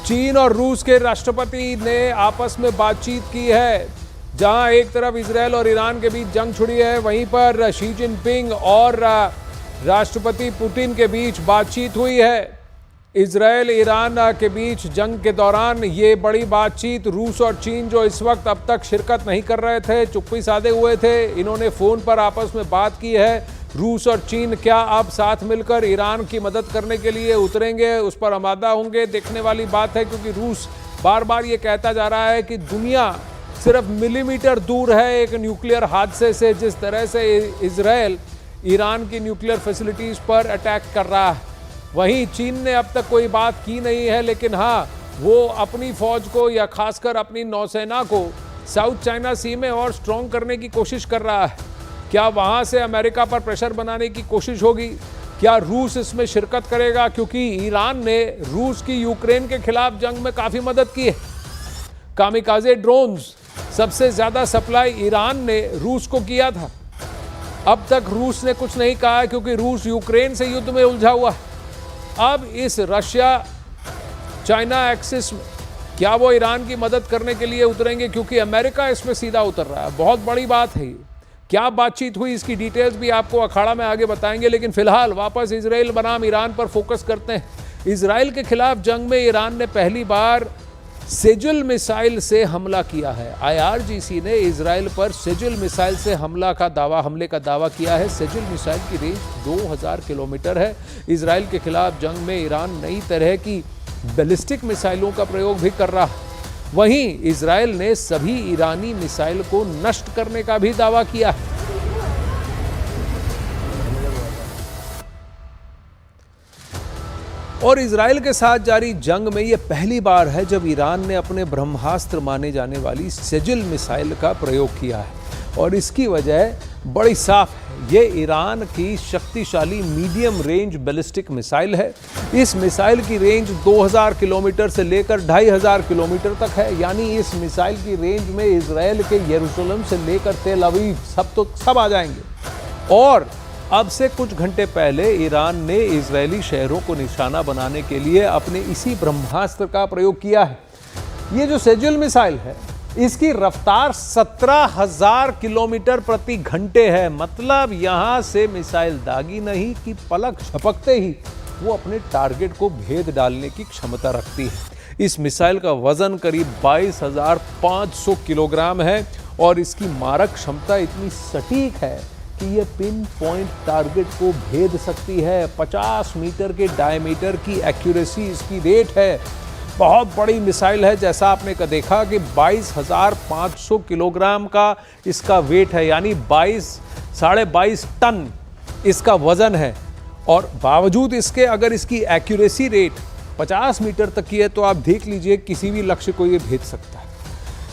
चीन और रूस के राष्ट्रपति ने आपस में बातचीत की है। जहां एक तरफ इजरायल और ईरान के बीच जंग छिड़ी है, वहीं पर शी जिनपिंग और राष्ट्रपति पुतिन के बीच बातचीत हुई है। इजरायल ईरान के बीच जंग के दौरान ये बड़ी बातचीत, रूस और चीन जो इस वक्त अब तक शिरकत नहीं कर रहे थे, चुप्पी साधे हुए थे, इन्होंने फोन पर आपस में बात की है। रूस और चीन क्या अब साथ मिलकर ईरान की मदद करने के लिए उतरेंगे, उस पर आमादा होंगे, देखने वाली बात है। क्योंकि रूस बार बार ये कहता जा रहा है कि दुनिया सिर्फ मिलीमीटर दूर है एक न्यूक्लियर हादसे से, जिस तरह से इजरायल ईरान की न्यूक्लियर फैसिलिटीज पर अटैक कर रहा है। वहीं चीन ने अब तक कोई बात की नहीं है, लेकिन हाँ, वो अपनी फौज को या खासकर अपनी नौसेना को साउथ चाइना सी में और स्ट्रॉन्ग करने की कोशिश कर रहा है। क्या वहां से अमेरिका पर प्रेशर बनाने की कोशिश होगी? क्या रूस इसमें शिरकत करेगा? क्योंकि ईरान ने रूस की यूक्रेन के खिलाफ जंग में काफी मदद की है। कामिकाजे ड्रोन्स सबसे ज्यादा सप्लाई ईरान ने रूस को किया था। अब तक रूस ने कुछ नहीं कहा, क्योंकि रूस यूक्रेन से युद्ध में उलझा हुआ है। अब इस रशिया चाइना एक्सिस में क्या वो ईरान की मदद करने के लिए उतरेंगे? क्योंकि अमेरिका इसमें सीधा उतर रहा है। बहुत बड़ी बात है ये। क्या बातचीत हुई, इसकी डिटेल्स भी आपको अखाड़ा में आगे बताएंगे। लेकिन फिलहाल वापस इजराइल बनाम ईरान पर फोकस करते हैं। इजराइल के खिलाफ जंग में ईरान ने पहली बार सेजुल मिसाइल से हमला किया है। IRGC ने इजराइल पर सेजुल मिसाइल से हमले का दावा किया है। सेजुल मिसाइल की रेंज 2000 किलोमीटर है। इजराइल के खिलाफ जंग में ईरान नई तरह की बैलिस्टिक मिसाइलों का प्रयोग भी कर रहा है। वहीं इजराइल ने सभी ईरानी मिसाइल को नष्ट करने का भी दावा किया है। और इजराइल के साथ जारी जंग में यह पहली बार है जब ईरान ने अपने ब्रह्मास्त्र माने जाने वाली सेजुल मिसाइल का प्रयोग किया है। और इसकी वजह बड़ी साफ है। ये ईरान की शक्तिशाली मीडियम रेंज बैलिस्टिक मिसाइल है। इस मिसाइल की रेंज 2000 किलोमीटर से लेकर 2500 किलोमीटर तक है। यानी इस मिसाइल की रेंज में इजराइल के यरूशलेम से लेकर तेल अवीव सब आ जाएंगे। और अब से कुछ घंटे पहले ईरान ने इजरायली शहरों को निशाना बनाने के लिए अपने इसी ब्रह्मास्त्र का प्रयोग किया है। ये जो सेजुल मिसाइल है, इसकी रफ्तार 17,000 किलोमीटर प्रति घंटे है। मतलब यहां से मिसाइल दागी नहीं कि पलक झपकते ही वो अपने टारगेट को भेद डालने की क्षमता रखती है। इस मिसाइल का वजन करीब 22,500 किलोग्राम है और इसकी मारक क्षमता इतनी सटीक है कि यह पिन पॉइंट टारगेट को भेद सकती है। 50 मीटर के डायमीटर की एक्यूरेसी इसकी रेट है। बहुत बड़ी मिसाइल है। जैसा आपने देखा कि 22,500 किलोग्राम का इसका वेट है, यानी 22.5 टन इसका वजन है। और बावजूद इसके अगर इसकी एक्यूरेसी रेट 50 मीटर तक की है, तो आप देख लीजिए किसी भी लक्ष्य को ये भेद सकता है।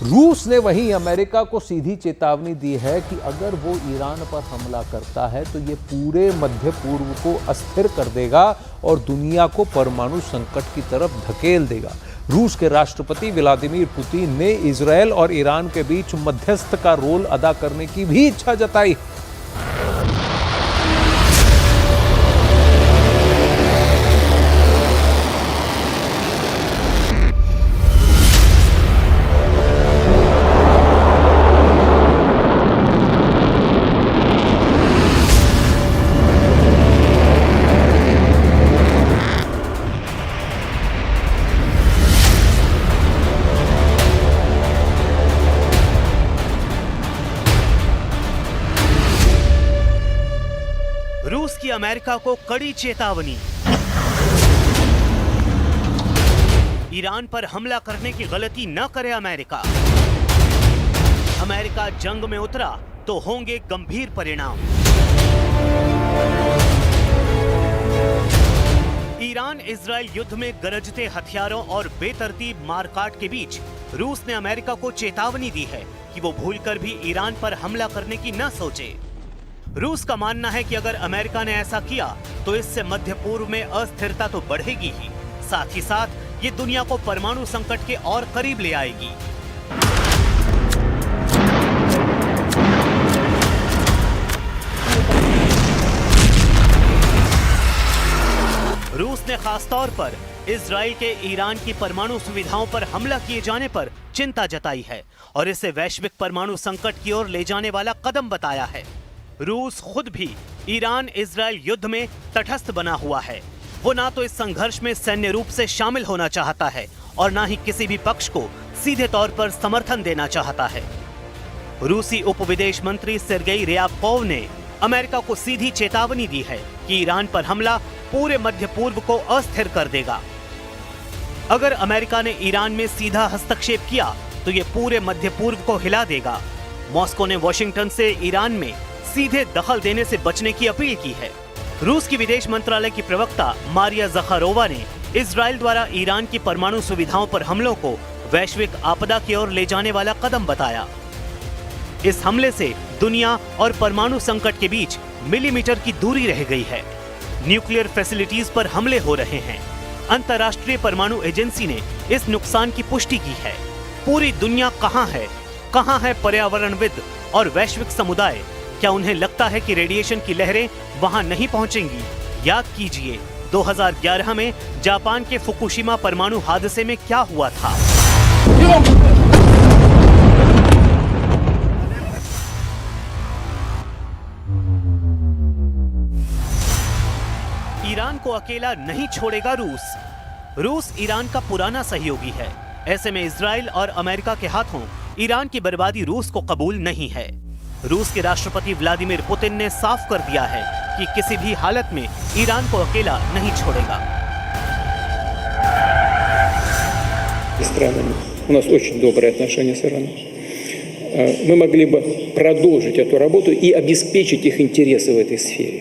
रूस ने वहीं अमेरिका को सीधी चेतावनी दी है कि अगर वो ईरान पर हमला करता है तो ये पूरे मध्य पूर्व को अस्थिर कर देगा और दुनिया को परमाणु संकट की तरफ धकेल देगा। रूस के राष्ट्रपति व्लादिमीर पुतिन ने इजरायल और ईरान के बीच मध्यस्थ का रोल अदा करने की भी इच्छा जताई। रूस की अमेरिका को कड़ी चेतावनी। ईरान पर हमला करने की गलती न करे अमेरिका। अमेरिका जंग में उतरा तो होंगे गंभीर परिणाम। ईरान इजरायल युद्ध में गरजते हथियारों और बेतरतीब मारकाट के बीच रूस ने अमेरिका को चेतावनी दी है कि वो भूलकर भी ईरान पर हमला करने की न सोचे। रूस का मानना है कि अगर अमेरिका ने ऐसा किया तो इससे मध्य पूर्व में अस्थिरता तो बढ़ेगी ही, साथ ही साथ ये दुनिया को परमाणु संकट के और करीब ले आएगी। रूस ने खासतौर पर इजराइल के ईरान की परमाणु सुविधाओं पर हमला किए जाने पर चिंता जताई है और इसे वैश्विक परमाणु संकट की ओर ले जाने वाला कदम बताया है। रूस खुद भी ईरान इजराइल युद्ध में तटस्थ बना हुआ है। वो ना तो इस संघर्ष में सैन्य रूप से शामिल होना चाहता है और ना ही किसी भी पक्ष को सीधे तौर पर समर्थन देना चाहता है। रूसी उप विदेश मंत्री सेर्गेई ryabkov ने अमेरिका को सीधी चेतावनी दी है कि ईरान पर हमला पूरे मध्य पूर्व को अस्थिर कर देगा। अगर अमेरिका ने ईरान में सीधा हस्तक्षेप किया तो ये पूरे मध्य पूर्व को हिला देगा। मॉस्को ने वॉशिंगटन से ईरान में सीधे दखल देने से बचने की अपील की है। रूस की विदेश मंत्रालय की प्रवक्ता मारिया ज़खारोवा ने इजराइल द्वारा ईरान की परमाणु सुविधाओं पर हमलों को वैश्विक आपदा की ओर ले जाने वाला कदम बताया। इस हमले से दुनिया और परमाणु संकट के बीच मिलीमीटर की दूरी रह गई है। न्यूक्लियर फैसिलिटीज पर हमले हो रहे हैं। अंतर्राष्ट्रीय परमाणु एजेंसी ने इस नुकसान की पुष्टि की है। पूरी दुनिया कहां है पर्यावरणविद और वैश्विक समुदाय? क्या उन्हें लगता है कि रेडिएशन की लहरें वहां नहीं पहुंचेंगी? याद कीजिए 2011 में जापान के फुकुशिमा परमाणु हादसे में क्या हुआ था। ईरान को अकेला नहीं छोड़ेगा रूस। रूस ईरान का पुराना सहयोगी है। ऐसे में इजराइल और अमेरिका के हाथों ईरान की बर्बादी रूस को कबूल नहीं है। रूस के राष्ट्रपति व्लादिमीर पुतिन ने साफ कर दिया है कि किसी भी हालत में ईरान को अकेला नहीं छोड़ेगा। У нас очень добрые отношения с Ираном. Мы могли бы продолжить эту работу и обеспечить их интересы в этой сфере.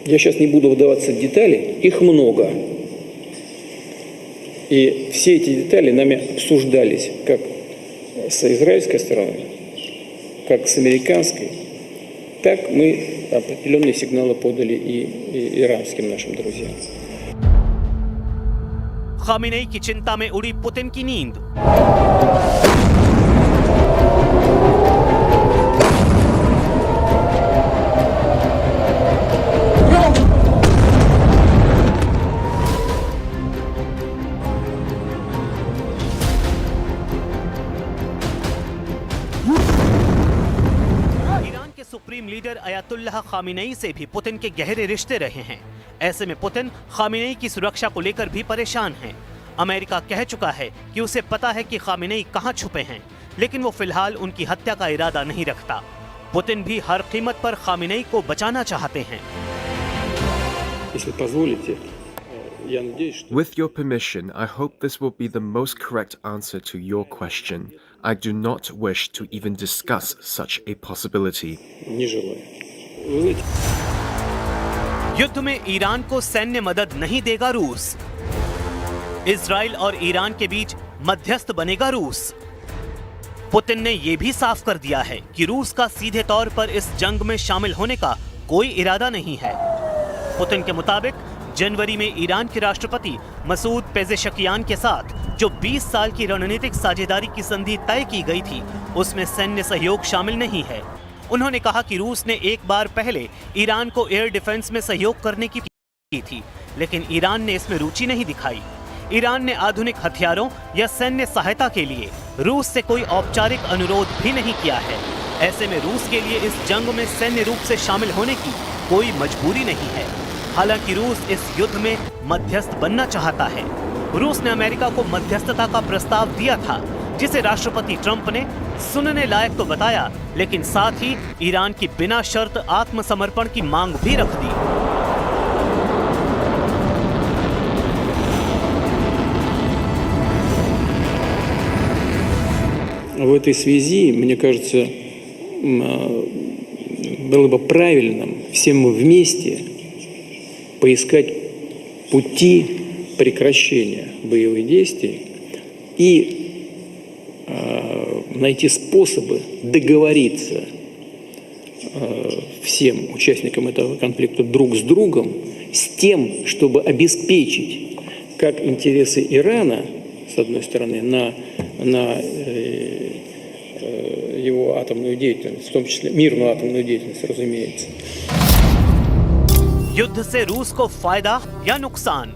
Я сейчас не буду вдаваться в детали, их много. И все эти детали нами обсуждались как с израильской стороной, как с американской, так мы определенные сигналы подали и иранским нашим друзьям. खामेनेई की चिंता में उड़ी पुतिन की नींद। सुप्रीम लीडर अयातुल्लाह खामेनेई से भी पुतिन के गहरे रिश्ते रहे हैं। ऐसे में पुतिन खामेनेई की सुरक्षा को लेकर भी परेशान हैं। अमेरिका कह चुका है कि उसे पता है कि खामेनेई कहां छुपे हैं, लेकिन वो फिलहाल उनकी हत्या का इरादा नहीं रखता। पुतिन भी हर कीमत पर खामेनेई को बचाना चाहते हैं। With your permission, I hope this will be the most correct answer to your question. I do not wish to even discuss such a possibility. युद्ध में ईरान को सैन्य मदद नहीं देगा रूस। इजराइल और ईरान के बीच मध्यस्थ बनेगा रूस। पुतिन ने यह भी साफ कर दिया है कि रूस का सीधे तौर पर इस जंग में शामिल होने का कोई इरादा नहीं है। पुतिन के मुताबिक जनवरी में ईरान के राष्ट्रपति मसूद पेजेशकियान के साथ जो 20 साल की रणनीतिक साझेदारी की संधि तय की गई थी, उसमें सैन्य सहयोग शामिल नहीं है। उन्होंने कहा कि रूस ने एक बार पहले ईरान को एयर डिफेंस में सहयोग करने की थी, लेकिन ईरान ने इसमें रुचि नहीं दिखाई। ईरान ने आधुनिक हथियारों या सैन्य सहायता के लिए रूस से कोई औपचारिक अनुरोध भी नहीं किया है। ऐसे में रूस के लिए इस जंग में सैन्य रूप से शामिल होने की कोई मजबूरी नहीं है। हालांकि रूस इस युद्ध में मध्यस्थ बनना चाहता है। रूस ने अमेरिका को मध्यस्थता का प्रस्ताव दिया था, जिसे राष्ट्रपति ट्रंप ने सुनने लायक तो बताया, लेकिन साथ ही ईरान की बिना शर्त आत्मसमर्पण की मांग भी रख दी। В этой связи, мне кажется, было бы правильным всем вместе поискать пути прекращения боевых действий и найти способы договориться всем участникам этого конфликта друг с другом с тем, чтобы обеспечить как интересы Ирана, с одной стороны, на его атомную деятельность, в том числе мирную атомную деятельность, разумеется. युद्ध से रूस को फायदा या नुकसान?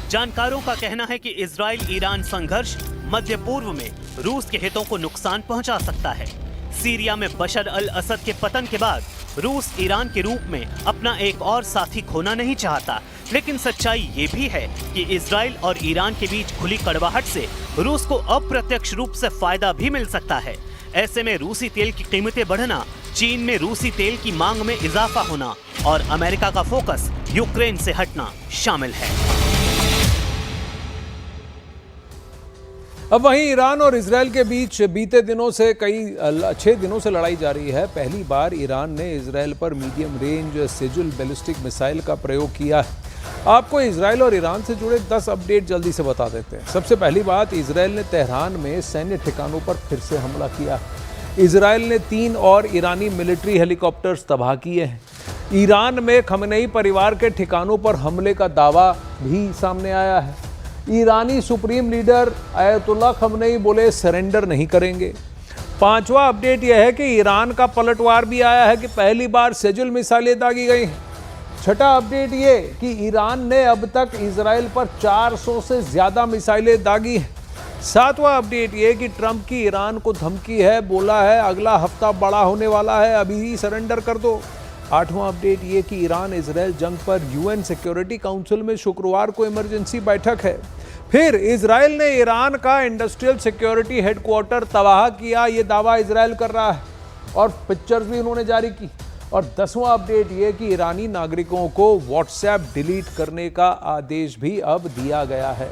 जानकारों का कहना है कि इजराइल ईरान संघर्ष मध्य पूर्व में रूस के हितों को नुकसान पहुंचा सकता है। सीरिया में बशर अल असद के पतन के बाद रूस ईरान के रूप में अपना एक और साथी खोना नहीं चाहता, लेकिन सच्चाई ये भी है कि इजराइल और ईरान के बीच खुली कड़वाहट से रूस को अप्रत्यक्ष रूप से फायदा भी मिल सकता है। ऐसे में रूसी तेल की कीमतें बढ़ना, चीन में रूसी तेल की मांग में इजाफा होना और अमेरिका का फोकस यूक्रेन से हटना शामिल है। अब वहीं ईरान और इजरायल के बीच बीते दिनों से 6 दिनों से लड़ाई जारी है। पहली बार ईरान ने इजरायल पर मीडियम रेंज सेजुल बैलिस्टिक मिसाइल का प्रयोग किया है। आपको इजरायल और ईरान से जुड़े 10 अपडेट जल्दी से बता देते हैं। सबसे पहली बात, इजरायल ने तेहरान में सैन्य ठिकानों पर फिर से हमला किया। इजरायल ने 3 और ईरानी मिलिट्री हेलीकॉप्टर्स तबाह किए हैं। ईरान में खमनेई परिवार के ठिकानों पर हमले का दावा भी सामने आया है। ईरानी सुप्रीम लीडर आयतुल्लाह खमनेई बोले सरेंडर नहीं करेंगे। 5वां अपडेट यह है कि ईरान का पलटवार भी आया है कि पहली बार सेजुल मिसाइलें दागी गई हैं। 6ठा अपडेट ये कि ईरान ने अब तक इजराइल पर 400 से ज़्यादा मिसाइलें दागी हैं। 7वां अपडेट ये कि ट्रंप की ईरान को धमकी है, बोला है अगला हफ्ता बड़ा होने वाला है, अभी ही सरेंडर कर दो। 8वां अपडेट ये कि ईरान इजराइल जंग पर यूएन सिक्योरिटी काउंसिल में शुक्रवार को इमरजेंसी बैठक है। फिर इजराइल ने ईरान का इंडस्ट्रियल सिक्योरिटी हेडक्वार्टर तबाह किया, ये दावा इजराइल कर रहा है और पिक्चर्स भी उन्होंने जारी की। और 10वां अपडेट ये कि ईरानी नागरिकों को व्हाट्सएप डिलीट करने का आदेश भी अब दिया गया है।